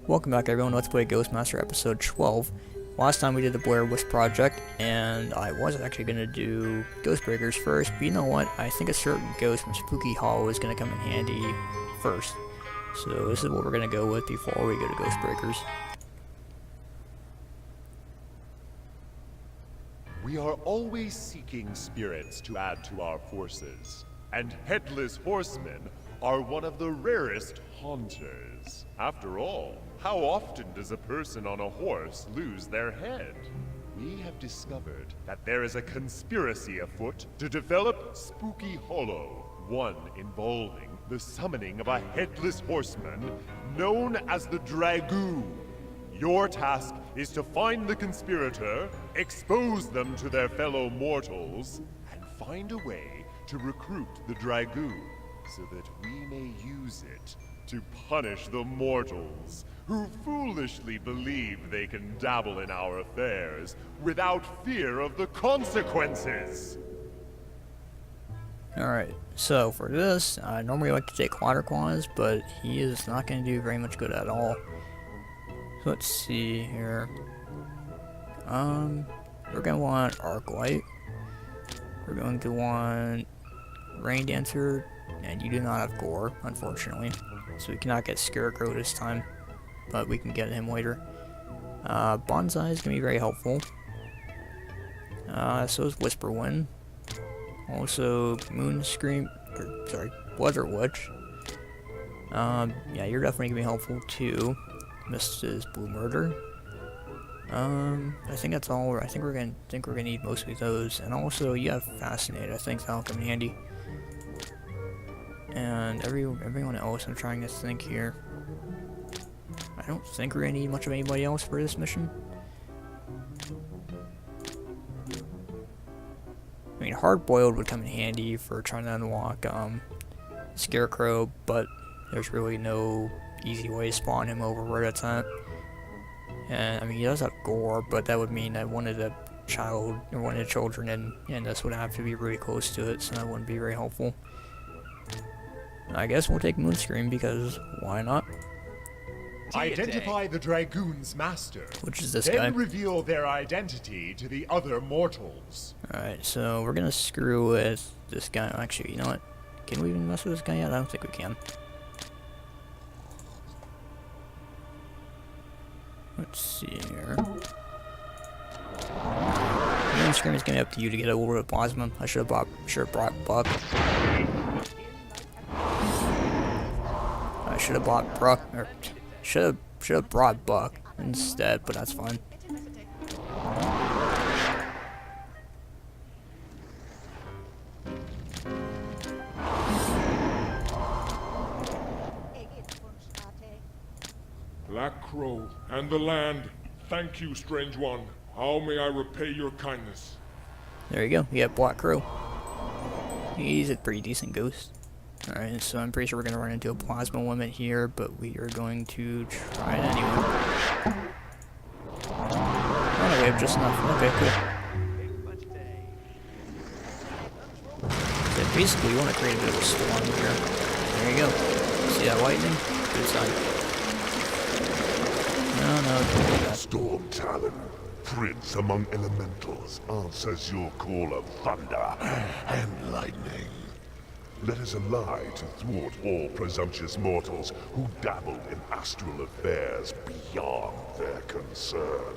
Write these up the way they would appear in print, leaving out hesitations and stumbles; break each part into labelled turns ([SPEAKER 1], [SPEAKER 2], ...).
[SPEAKER 1] Welcome back everyone, let's play Ghostmaster episode 12. Last time we did the Blair Witch Project, and I was actually going to do Ghostbreakers first, but you know what, I think a certain ghost from Spooky Hollow is going to come in handy first. So this is what we're going to go with before we go to Ghostbreakers.
[SPEAKER 2] We are always seeking spirits to add to our forces, and Headless Horsemen are one of the rarest haunters. After all, how often does a person on a horse lose their head? We have discovered that there is a conspiracy afoot to develop Spooky Hollow, one involving the summoning of a Headless Horseman known as the Dragoon. Your task is to find the conspirator, expose them to their fellow mortals, and find a way to recruit the Dragoon so that we may use it to punish the mortals who foolishly believe they can dabble in our affairs without fear of the consequences.
[SPEAKER 1] Alright, so for this, I normally like to take Quaterclaws, but he is not going to do very much good at all. So let's see here. We're going to want Arclight. We're going to want Rain Dancer, and you do not have Gore, unfortunately. So we cannot get Scarecrow this time, but we can get him later. Bonsai is going to be very helpful. So is Whisperwind. Also, Weather Witch. Yeah, you're definitely going to be helpful too. Mrs. Blue Murder. I think that's all. I think we're gonna need mostly those, and also you have Fascinate. I think that'll come in handy. And everyone else, I'm trying to think here. I don't think we're gonna need much of anybody else for this mission. I mean, Hard Boiled would come in handy for trying to unlock Scarecrow, but there's really no easy way to spawn him over where that's at. And I mean, he does have Gore, but that would mean that one of the children in this would have to be really close to it, so that wouldn't be very helpful. I guess we'll take Moonscream because why not?
[SPEAKER 2] Identify the Dragoon's master,
[SPEAKER 1] Which is this
[SPEAKER 2] then
[SPEAKER 1] guy.
[SPEAKER 2] reveal their identity to the other mortals.
[SPEAKER 1] Alright, so we're gonna screw with this guy. Actually, you know what? Can we even mess with this guy yet? I don't think we can. Let's see here. Moonscream is gonna be up to you to get a little bit of plasma. I should have brought Buck. I should have bought Bruck, or should have brought Buck instead, but that's fine.
[SPEAKER 3] Black Crow and the land, thank you, strange one. How may I repay your kindness?
[SPEAKER 1] There you go, you have Black Crow. He's a pretty decent ghost. Alright, so I'm pretty sure we're going to run into a plasma limit here, but we are going to try it anyway. Oh no, we have just enough. Okay, cool. So basically, we want to create a bit of a storm here. There you go. See that lightning? Good sign. No, don't do that.
[SPEAKER 4] Storm Talon, prince among elementals, answers your call of thunder and lightning. Let us ally to thwart all presumptuous mortals who dabble in astral affairs beyond their concern.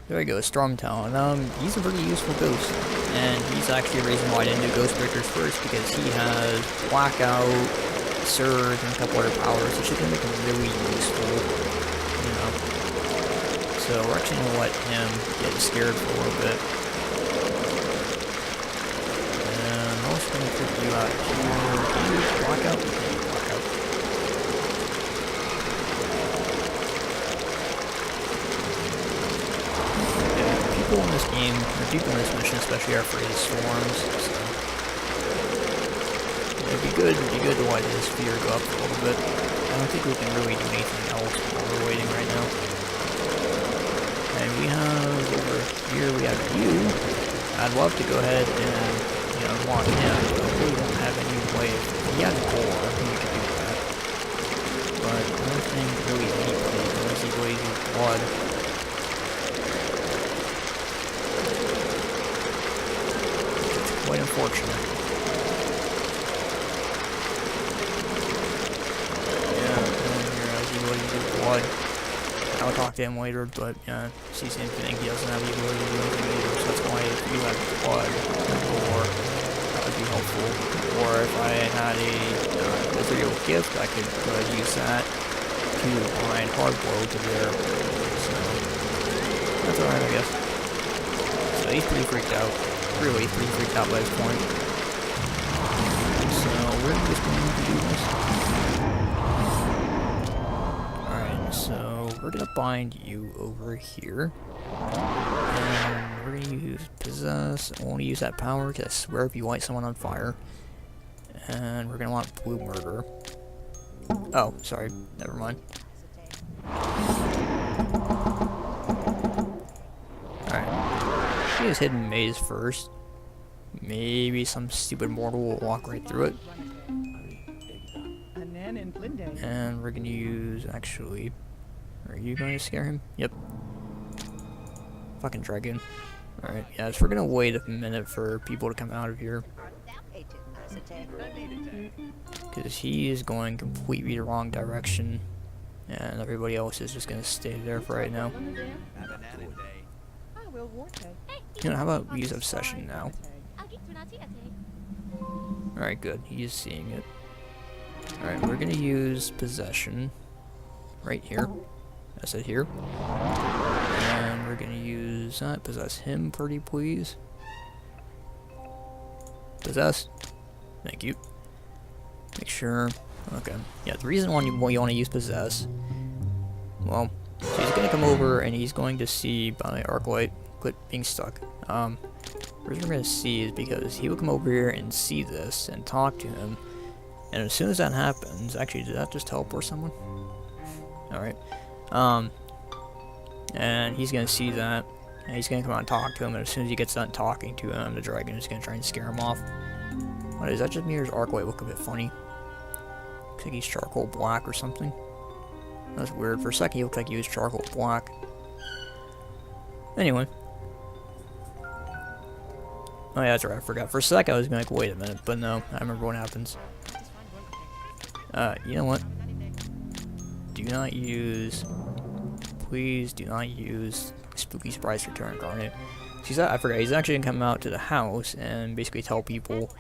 [SPEAKER 1] There we go, Storm Talon. He's a pretty useful ghost, and he's actually the reason why I didn't do Ghostbreakers first, because he has Blackout, Surge, and a couple other powers, which is going to make him really useful, you know. So we're actually going to let him get scared for a little bit. And I'm also going to put you out here. Can you Blackout? You can Blackout. People in this game, or people in this mission especially, are afraid of storms, so it'd be good to let his fear go up a little bit. I don't think we can really do anything else while we're waiting right now. And we have, over here, we have you. I'd love to go ahead and, you know, unlock him, but we don't have any way. If he had Gore, we could do that. But I don't think really anybody blood. It's quite unfortunate. Yeah, and he will use blood. I'll talk to him later, but yeah, see same thing. He doesn't have the ability to do anything either, so that's why if you had blood or that would be helpful. Or if I had a ethereal gift, I could use that to bind hardboiled to there. So that's alright, I guess. So he's pretty freaked out. Really pretty freaked out by this point. So we're just going to do this. Alright, so we're gonna bind you over here. And we're gonna use possess. I won't use that power because I swear if you light someone on fire. And we're gonna want blue murder. Oh, sorry, never mind. Alright. Use hidden maze first. Maybe some stupid mortal will walk right through it. And we're gonna use, actually, are you going to scare him? Yep. Fucking dragon. Alright, yeah, so we're gonna wait a minute for people to come out of here. Because he is going completely the wrong direction. And everybody else is just gonna stay there for right now. You know, how about we use Obsession now? Alright, good. He's seeing it. Alright, we're gonna use Possession. Right here. I said here. And we're gonna use possess him, pretty please. Possess. Thank you. Make sure. Okay. Yeah, the reason why you want to use Possess. Well, so he's gonna come over and he's going to see by Arclight. Quit being stuck. The reason we're gonna see is because he will come over here and see this and talk to him. And as soon as that happens, actually, did that just teleport someone? Alright. And he's gonna see that, and he's gonna come out and talk to him, and as soon as he gets done talking to him, the dragon is gonna try and scare him off. What, is that just me, or does Arclight look a bit funny? Looks like he's charcoal black or something. That's weird. For a second, he looked like he was charcoal black. Anyway. Oh yeah, that's right, I forgot. For a second, I was gonna like, wait a minute, but no, I remember what happens. You know what? Do not use... Please do not use Spooky Sprite's Return Incarnate. I forgot, he's actually gonna come out to the house and basically tell people,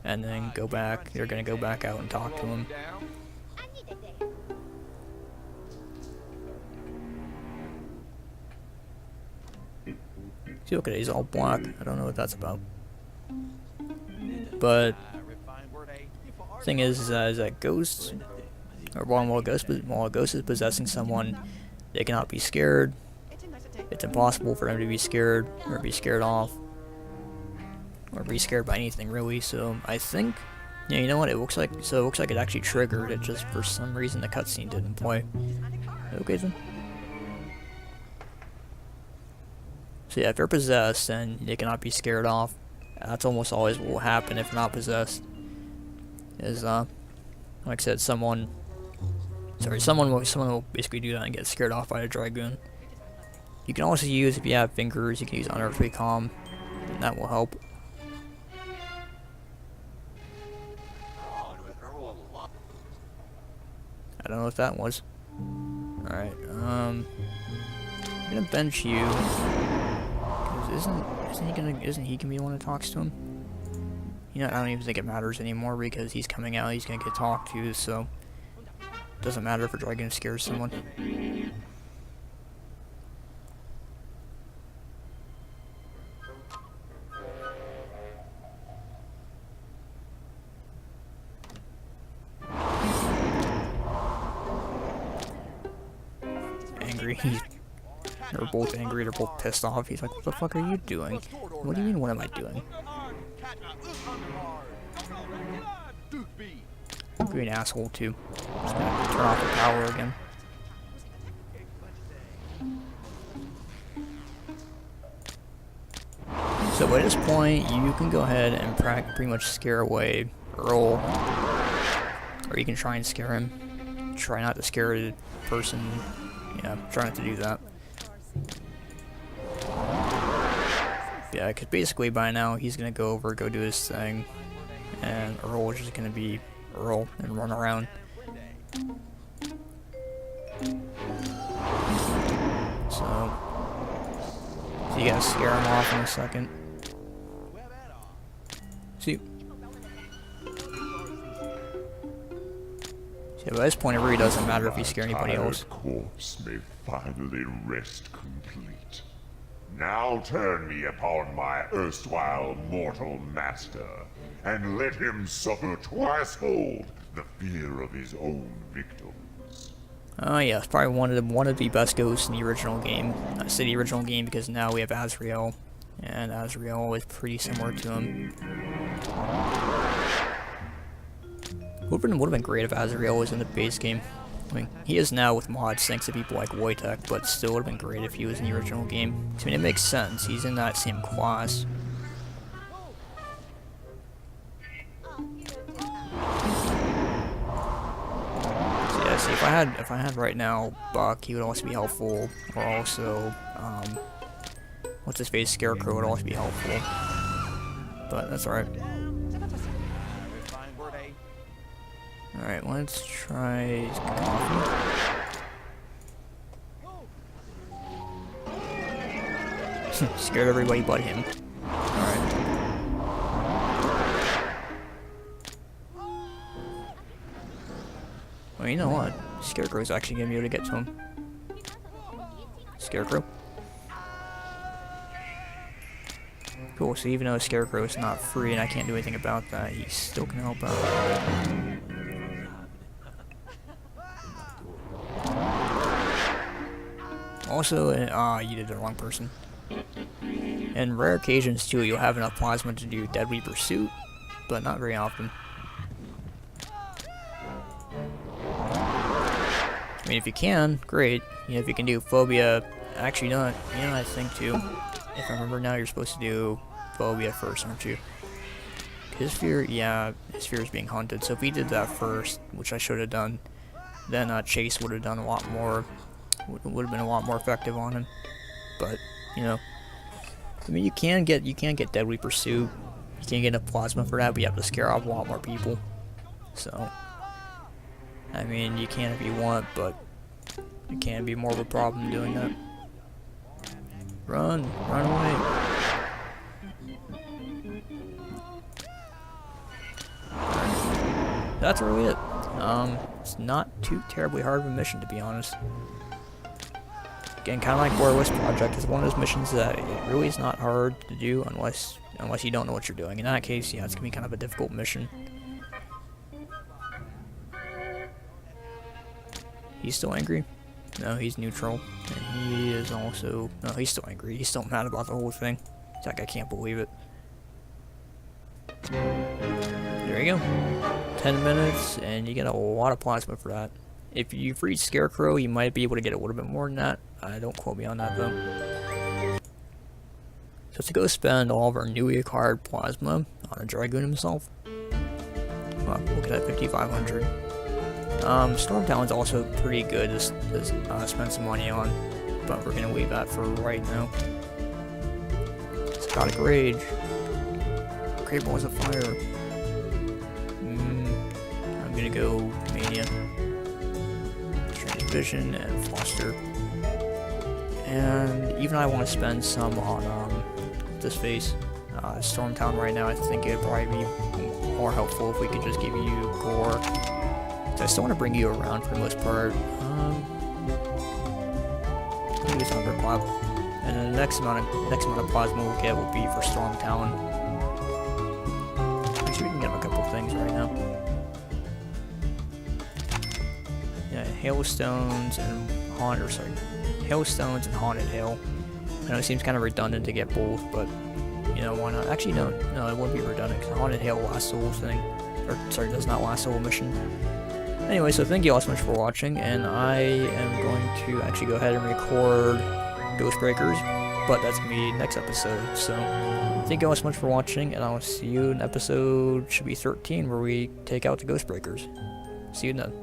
[SPEAKER 1] and then go back. They're gonna go back out and talk to him. See, look at it, he's all black. I don't know what that's about. But thing is that ghosts, or while a ghost is possessing someone, they cannot be scared. It's impossible for them to be scared, or be scared off, or be scared by anything really. So I think, yeah, you know what? It looks like it actually triggered. It just for some reason the cutscene didn't play. Okay then. So yeah, if they're possessed, then they cannot be scared off. That's almost always what will happen if not possessed. Is like I said, someone will basically do that and get scared off by a dragoon. You can also use, if you have fingers, you can use Unearthly Calm, and that will help. I don't know what that was. Alright, I'm gonna bench you. Isn't he gonna be the one that talks to him? You know, I don't even think it matters anymore because he's coming out, he's gonna get talked to, so it doesn't matter if a dragon scares someone. Angry. They're both angry, they're both pissed off. He's like, what the fuck are you doing? What do you mean, what am I doing? You're an asshole too. Just gonna turn off the power again. So at this point, you can go ahead and pretty much scare away Earl. Or you can try and scare him. Try not to scare the person Yeah, I'm trying to do that. Yeah, because basically by now he's gonna go over, go do his thing, and Earl is just gonna be Earl and run around. So you gotta scare him off in a second. See? Yeah, by this point it really doesn't matter if you scare anybody else.
[SPEAKER 4] Corpse may finally rest complete. Now turn me upon my erstwhile mortal master, and let him suffer twicefold the fear of his own victims.
[SPEAKER 1] Oh yeah, it's probably one of the best ghosts in the original game. I say the original game because now we have Azrael, and Azrael is pretty similar to him. Would have been great if Azrael was in the base game. I mean, he is now with mods thanks to people like Wojtek, but still would have been great if he was in the original game. I mean, it makes sense. He's in that same class. So yeah, see, if I had right now Buck, he would also be helpful, or also what's his face, Scarecrow would also be helpful. But that's alright. Alright, let's try coffee. Scared everybody but him. Alright. Well, you know what? Scarecrow's actually gonna be able to get to him. Scarecrow? Cool, so even though Scarecrow is not free and I can't do anything about that, he still can help out. Also, you did the wrong person. In rare occasions too, you'll have enough plasma to do Deadly Pursuit, but not very often. I mean, if you can, great. You know, if you can do Phobia, actually, I think too. If I remember now, you're supposed to do Phobia first, aren't you? His fear, yeah, his fear is being hunted. So if we did that first, which I should have done, then Chase would have done a lot more. Would have been a lot more effective on him. But you know, I mean, you can get Deadly Pursuit. You can't get enough plasma for that, but you have to scare off a lot more people. So, I mean, you can if you want, but it can be more of a problem doing that. Run away. That's really it. It's not too terribly hard of a mission, to be honest. Again, kind of like Blair Witch Project, it's one of those missions that it really is not hard to do unless you don't know what you're doing. In that case, yeah, it's gonna be kind of a difficult mission. He's still angry? No, he's neutral. And he is also... No, he's still angry. He's still mad about the whole thing. He's like, I can't believe it. There you go. 10 minutes, and you get a lot of plasma for that. If you freed Scarecrow, you might be able to get a little bit more than that. Don't quote me on that, though. So to go spend all of our newly acquired plasma on a Dragoon himself. Well, look at that, 5,500. Stormtown's also pretty good to spend some money on, but we're gonna leave that for right now. Psychotic Rage. Great Balls of Fire. I'm gonna go Mania. Strange Vision and Foster. And even I want to spend some on this face. Stormtown right now, I think it would probably be more helpful if we could just give you Gore. I still want to bring you around for the most part. Maybe Thunderclap. And then the next amount of plasma we'll get will be for Stormtown. I'm sure we can get a couple things right now. Yeah, Hailstones and Hailstones and Haunted Hail. I know it seems kind of redundant to get both, but you know, why not? Actually, no, it wouldn't be redundant because Haunted Hail lasts the whole thing. Or, sorry, does not last the whole mission. Anyway, so thank you all so much for watching, and I am going to actually go ahead and record Ghostbreakers, but that's going to be next episode. So, thank you all so much for watching, and I'll see you in episode, should be 13, where we take out the Ghostbreakers. See you then.